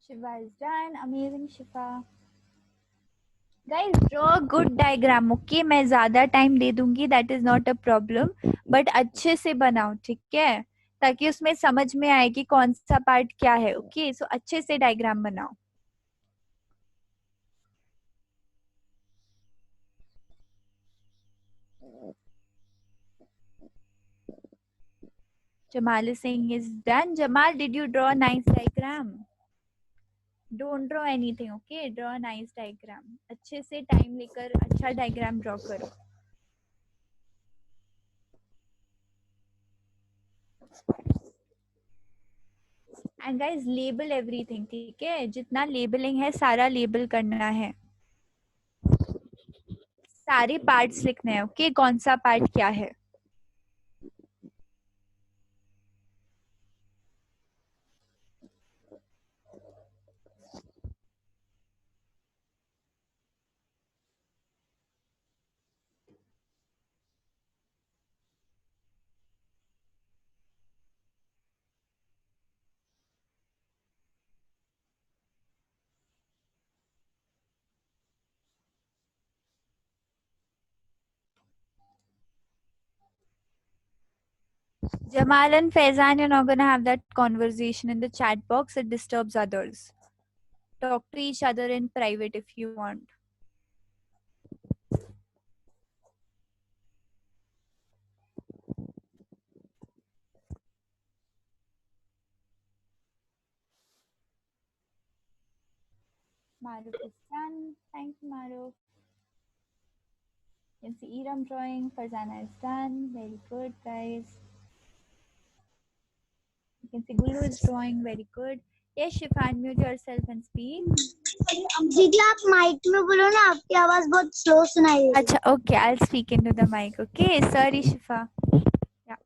Shiva is done. Amazing, Shiva. Guys, draw a good diagram, okay? मैं ज़्यादा time दे दूंगी, that is not a problem. But अच्छे से बनाओ, ठीक है? ताकि उसमें समझ में आए कि कौन सा part क्या है, okay? So अच्छे से diagram बनाओ. Jamal is saying is done. Jamal, did you draw a nice diagram? Don't draw anything, okay? Draw a nice diagram. अच्छे से time लेकर अच्छा diagram draw करो. And guys, label everything, ठीक है? जितना labeling है सारा label करना है. सारे parts लिखने हैं, okay? कौन सा part क्या है? Jamal and Faizan, you're not gonna have that conversation in the chat box. It disturbs others. Talk to each other in private if you want. Maruf is done. Thank you, Maruf. You can see Iram drawing. Farzana is done. Very good, guys. You can see Gulu is drawing. Very good. Yes, Shifa, unmute yourself and speak. दीदी आप mic में बोलो ना, आपकी आवाज बहुत slow सुनाई दे रही है. Acha, okay, I'll speak into the mic. Okay, sorry, Shifa. Yeah.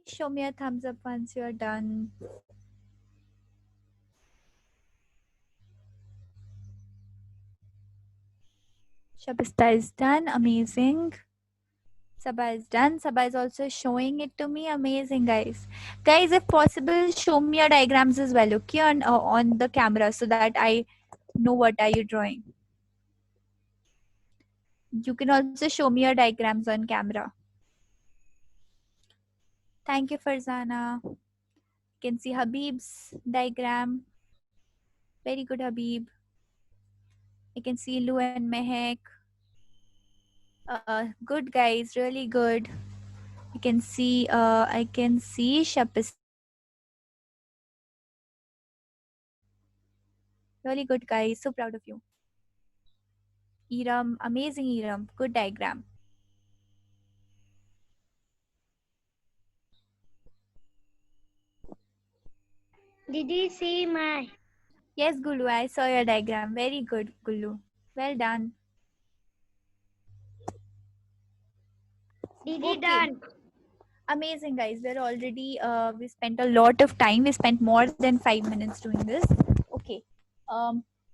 Show me a thumbs up once you're done. Shabista is done. Amazing. Sabha is done. Sabha is also showing it to me. Amazing, guys. Guys, if possible, show me your diagrams as well, okay, on the camera so that I know what are you drawing. You can also show me your diagrams on camera. Thank you, Farzana. You can see Habib's diagram. Very good, Habib. You can see Lu and Mehek. Good, guys. Really good. You can see, I can see Shapis. Really good, guys. So proud of you. Iram, amazing Iram. Good diagram. Did you see my? Yes, Gulu, I saw your diagram. Very good, Gulu. Well done. Did you Okay. done? Amazing, guys. We're already, we spent a lot of time. We spent more than 5 minutes doing this. Okay.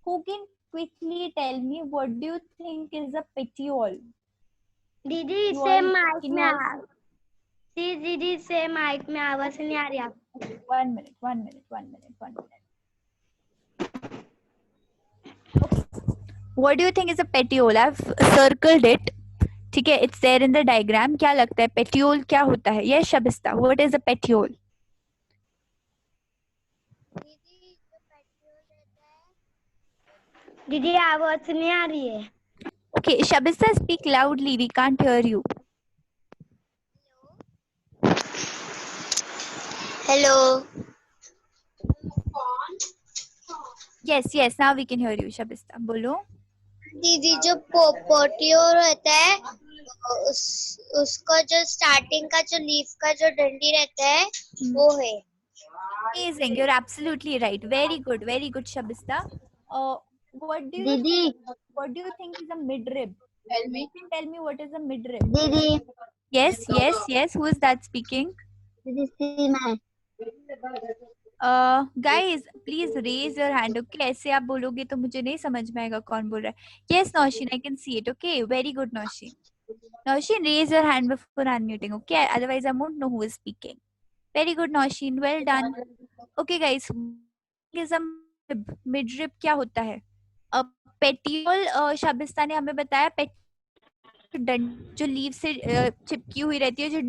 Who can quickly tell me what do you think is a petiole? दीदी You से all, mic can में you all? आ दीदी से mic में आवाज नहीं आ रही आप 1 minute, 1 minute, 1 minute, 1 minute. Okay. What do you think is a petiole? I've circled it. ठीक है, it's there in the diagram. क्या लगता है petiole क्या होता है? Yes, Shabista, what is a petiole? दीदी आवाज नहीं आ रही है Okay, Shabista, speak loudly. We can't hear you. Hello. Yes, now we can hear you, Shabista. बोलो. दीदी जो पोटियो रहता है उसका जो स्टार्टिंग का जो लीफ का जो डंडी रहता है वो है. Amazing, you're absolutely right. Very good, Shabista. What do you think is a midrib? Tell me. You can tell me what is a midrib. दीदी Yes. Who is that speaking? दीदी सी मैं Guys, please raise your hand. Okay, ऐसे आप बोलोगे तो मुझे नहीं समझ में आएगा कौन बोल रहा है. Yes, Noshin, I can see it. Okay, very good, Noshin. Noshin, raise your hand before unmuting. Okay, otherwise I won't know who is speaking. Very good, Noshin. Well done. Okay, guys. Is a midrib क्या होता है? Petiole शाबिस्ता ने हमें बताया जो leave से चिपकी हुई रहती है जो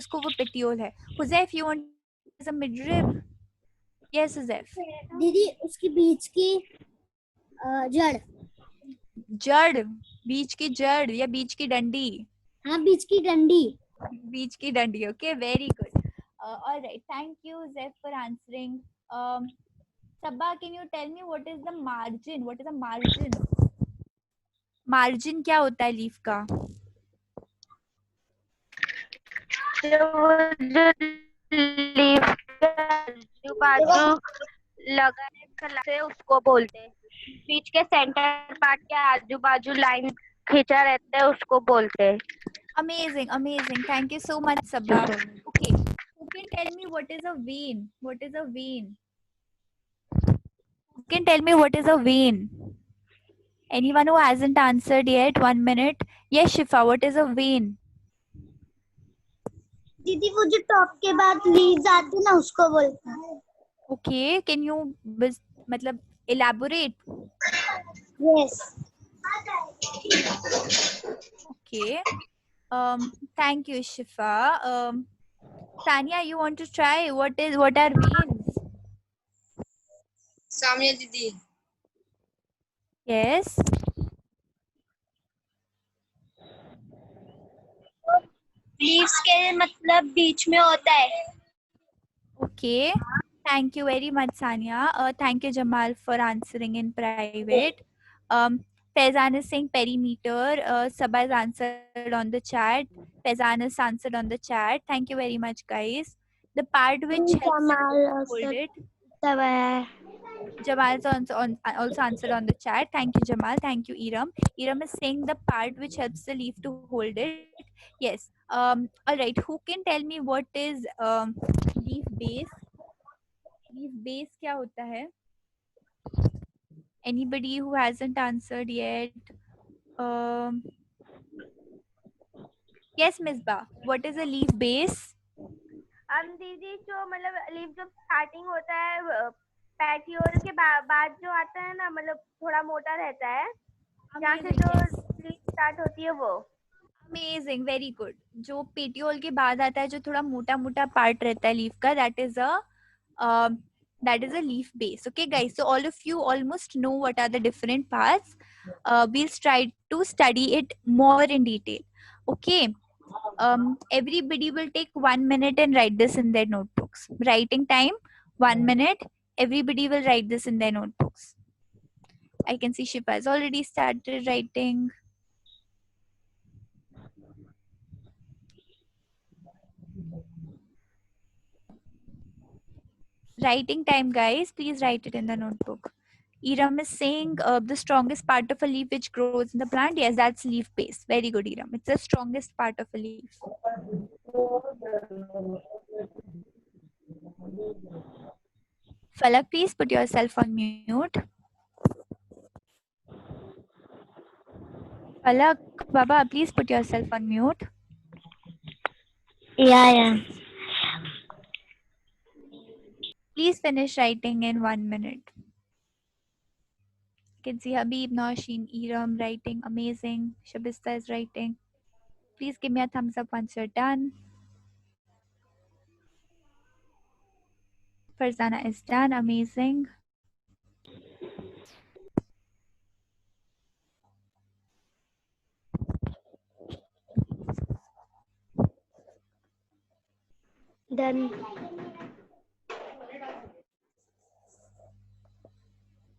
उसको वो पेटियोल है. Huzaif, you want is a midrib? Yes, Huzaif. दीदी उसकी बीच की जड़ जड़, बीच की जड़ या बीच की डंडी? हाँ बीच की डंडी बीच की डंडी. Okay, very good. All right, thank you Zef for answering. Sabba, can you tell me what is the margin? What is a margin? Margin क्या होता है लीफ का? लीफ आजू बाजू लगाने से उसको बोलते हैं बीच के सेंटर पार्ट के आजू बाजू लाइन खींचा रहता है उसको बोलते हैं. Amazing. Thank you so much, Sabba. Okay, who can tell me what is a vein? What is a vein? Who can tell me what is a vein? Anyone who hasn't answered yet? 1 minute. Yes, Shifa, what is a vein? दीदी वो जो top के बाद leaves आती है ना उसको बोलते हैं. Okay, can you मतलब elaborate? Yes. Okay. Thank you, Shifa. Tanya, you want to try? What are veins? Samya Didi. Yes. Leaves के मतलब बीच में होता है. Okay. Thank you very much, Sanya. Thank you, Jamal, for answering in private. Faizan is saying perimeter. Sabha has answered on the chat. Faizan has answered on the chat. Thank you very much, guys. The part which helps you hold it. Jamal has also answered on the chat. Thank you, Jamal. Thank you, Iram. Iram is saying the part which helps the leaf to hold it. Yes. All right. Who can tell me what is leaf base? Leaf base क्या होता है? Anybody who hasn't answered yet? Yes, Misbah. What is a leaf base? दीदी जो मतलब leaf जब starting होता है petiole के बाद जो आता है ना मतलब थोड़ा मोटा रहता है जहाँ से जो लीफ स्टार्ट होती है वो. Amazing, very good. जो पेटियोल के बाद आता है जो थोड़ा मोटा मोटा पार्ट रहता है लीफ का, that is a leaf base. Okay, guys. So all of you almost know what are the different parts. We'll try to study it more in detail. Okay. Everybody will take 1 minute and write this in their notebooks. Writing time 1 minute. Everybody will write this in their notebooks. I can see Shifa has already started writing. Writing time, guys. Please write it in the notebook. Iram is saying the strongest part of a leaf which grows in the plant. Yes, that's leaf base. Very good, Iram. It's the strongest part of a leaf. Falak, please put yourself on mute. Falak, Baba, please put yourself on mute. Yeah. Please finish writing in 1 minute. You can see Habib, Nausheen, Iram writing. Amazing. Shabista is writing. Please give me a thumbs up once you're done. Farzana is done. Amazing. Done.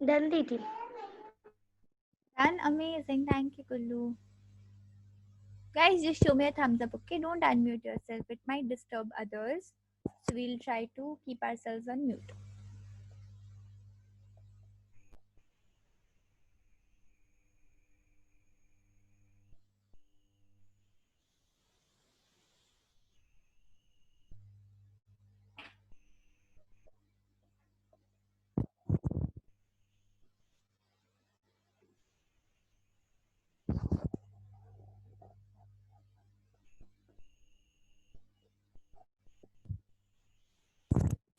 Done, Didi. Done. Amazing. Thank you, Kullu. Guys, just show me a thumbs up, okay? Don't unmute yourself. It might disturb others. So we'll try to keep ourselves on mute.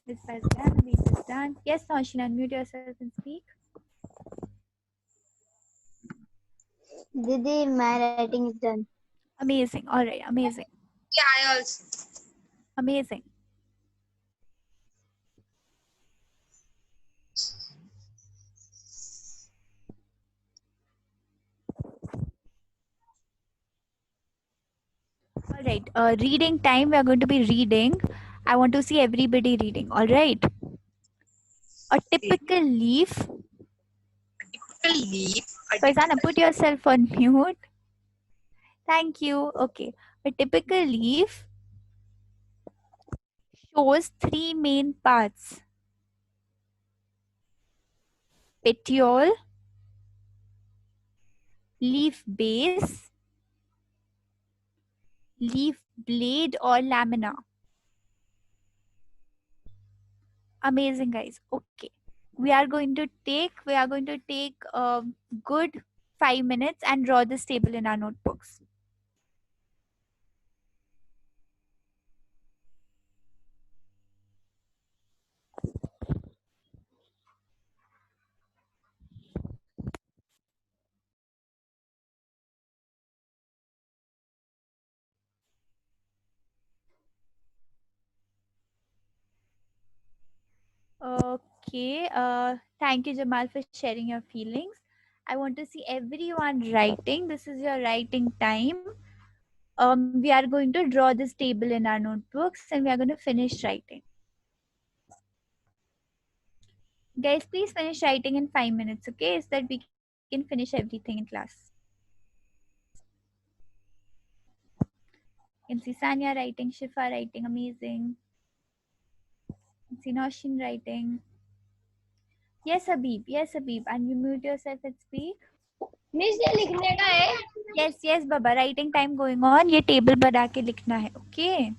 This is done. This is done. Yes, Nausheen, unmute yourself and speak. Didi, my writing is done. Amazing. All right. Amazing. Yeah, I also. Amazing. All right. Reading time. We are going to be reading. I want to see everybody reading. All right. A typical leaf. Typical leaf. Farzana, put yourself on mute. Thank you. Okay. A typical leaf shows three main parts: petiole, leaf base, leaf blade or lamina. Amazing, guys. Okay. We are going to take a good 5 minutes and draw this table in our notebooks. Okay. Thank you, Jamal, for sharing your feelings. I want to see everyone writing. This is your writing time. We are going to draw this table in our notebooks and we are going to finish writing. Guys, please finish writing in 5 minutes, okay? So that we can finish everything in class. You can see Sanya writing, Shifa writing, amazing. You can see Noshin writing. Yes, Habib. Yes, Habib. And you mute yourself and speak. Miss ये लिखने का है Yes, yes, Baba. Writing time going on. ये table बना के लिखना है, okay?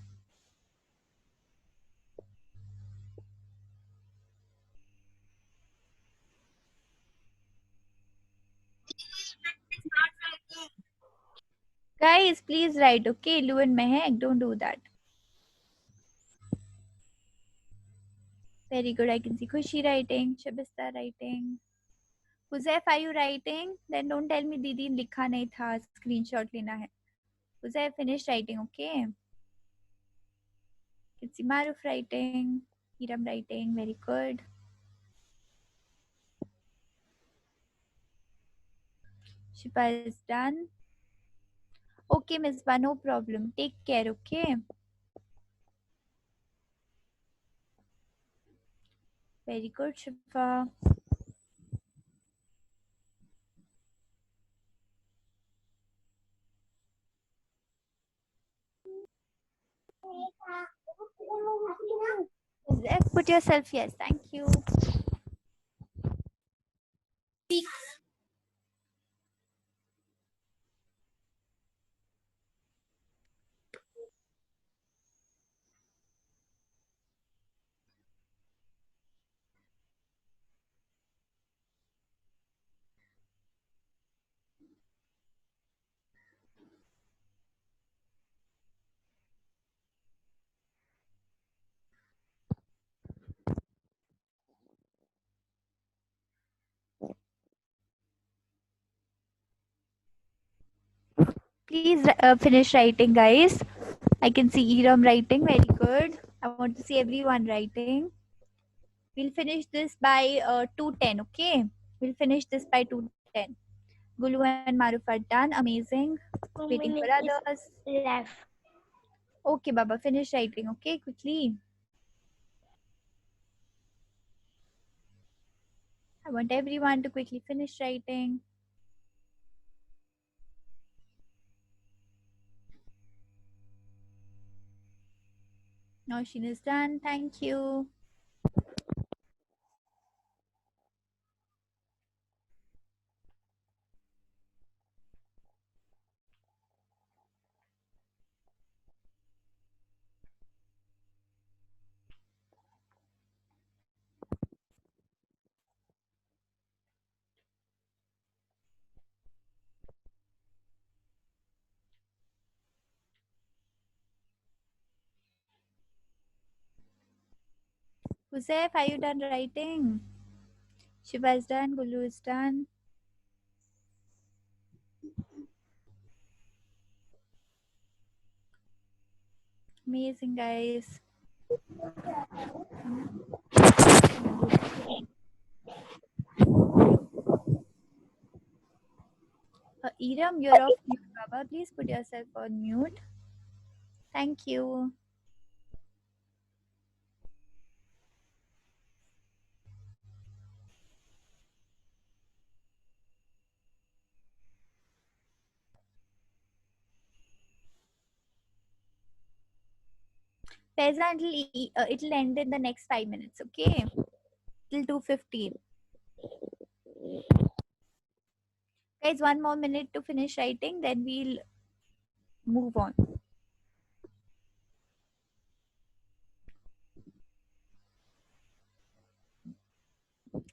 Guys, please write, okay? Lu and Mehak, don't do that. Very good. I can see Khushi writing, Shabista writing. Huzaif, are you writing? Then don't tell me Didi लिखा नहीं था, screenshot लेना है. Huzaif, finish writing, okay? You can see Maruf writing, Hiram writing, very good. Shifa is done. Okay, Miss Ba, no problem. Take care, okay? Very good, Shifa. Joseph, put yourself yes. Thank you. Please finish writing, guys. I can see Iram writing. Very good. I want to see everyone writing. We'll finish this by 2:10. Okay. We'll finish this by 2:10. Gulu and Maruf are done. Amazing. Waiting for others. Left. Okay, Baba. Finish writing. Okay, quickly. I want everyone to quickly finish writing. Nosheen is done. Thank you. Hussein, are you done writing? Shiva is done. Gulu is done. Amazing, guys. Iram, you're off mute, Baba. Please put yourself on mute. Thank you. Pezza, it'll end in the next 5 minutes, okay? Till 2:15. Guys, 1 more minute to finish writing, then we'll move on.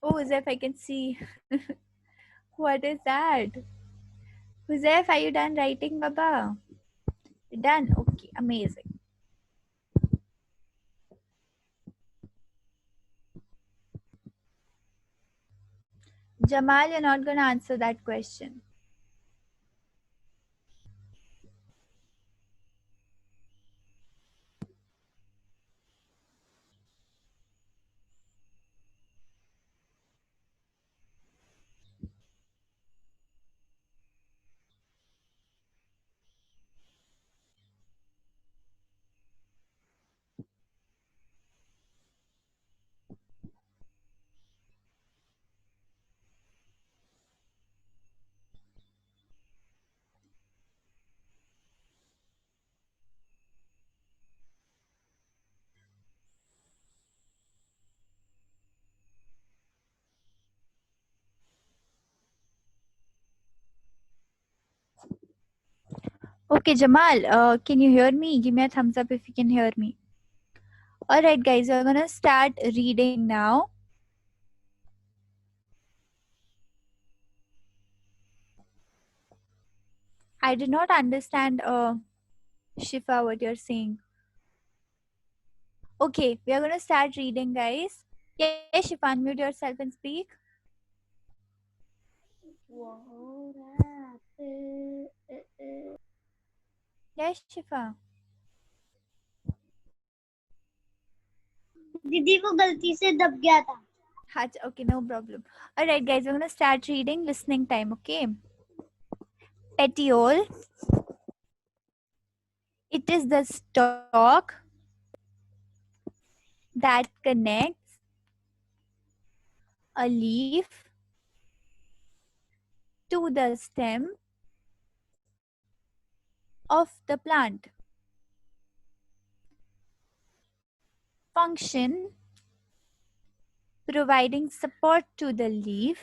Oh, Zeph, I can see. What is that? Zeph, are you done writing, Baba? You're done? Okay, amazing. Jamal, you're not going to answer that question. Okay, Jamal, can you hear me? Give me a thumbs up if you can hear me. All right, guys, we're going to start reading now. I did not understand, Shifa, what you're saying. Okay, we are going to start reading, guys. Yes, Shifa, unmute yourself and speak. Yes, Shifa. दीदी वो गलती से दब गया था. Okay, no problem. All right, guys, we're going to start reading. Listening time, okay? Petiole. It is the stalk that connects a leaf to the stem of the plant. Function providing support to the leaf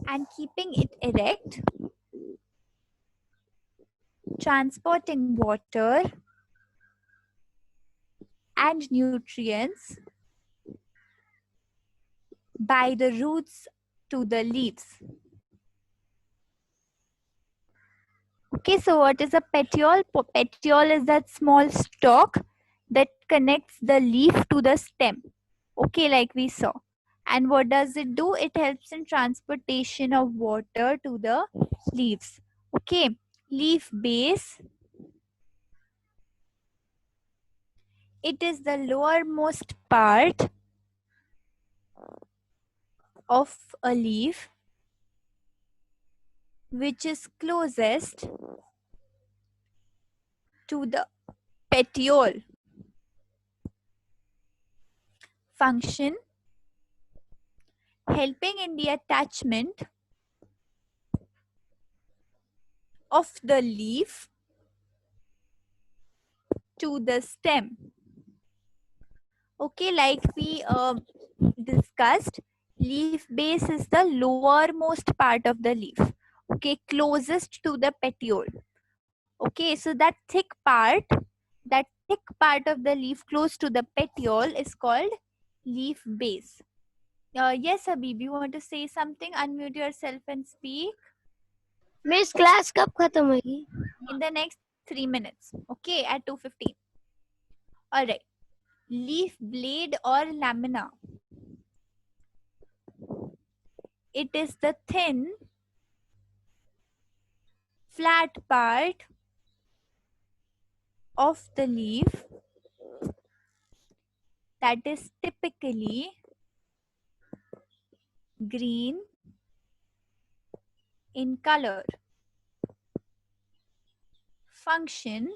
and keeping it erect, transporting water and nutrients by the roots to the leaves. Okay, so what is a petiole? Petiole is that small stalk that connects the leaf to the stem. Okay, like we saw. And what does it do? It helps in transportation of water to the leaves. Okay, leaf base. It is the lowermost part of a leaf which is closest to the petiole. Function: helping in the attachment of the leaf to the stem. Okay, like we discussed, leaf base is the lowermost part of the leaf. Okay, closest to the petiole. Okay, so that thick part of the leaf close to the petiole is called leaf base. Yes, Habib, you want to say something? Unmute yourself and speak. Miss class कब खत्म होगी? In the next 3 minutes. Okay, at 2:15. All right. Leaf blade or lamina. It is the thin, flat part of the leaf that is typically green in color. Function: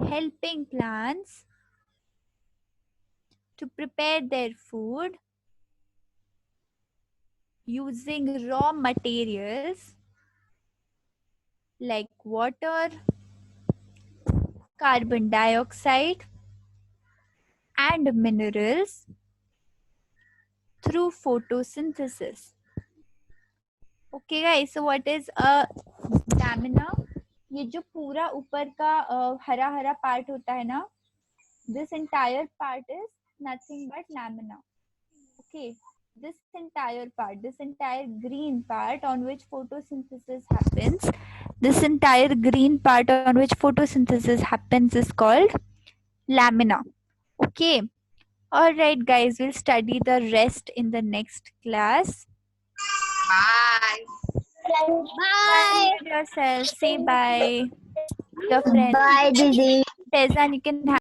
helping plants to prepare their food using raw materials like water, carbon dioxide, and minerals through photosynthesis. Okay guys, so what is a lamina? ये जो पूरा ऊपर का हरा हरा part होता है ना, this entire part is nothing but lamina. Okay, this entire part, this entire green part on which photosynthesis happens, is called lamina. Okay, all right guys, we'll study the rest in the next class. Bye. Bye. Unmute yourself, say bye. Your friend Bye, Didi. Tezan, you can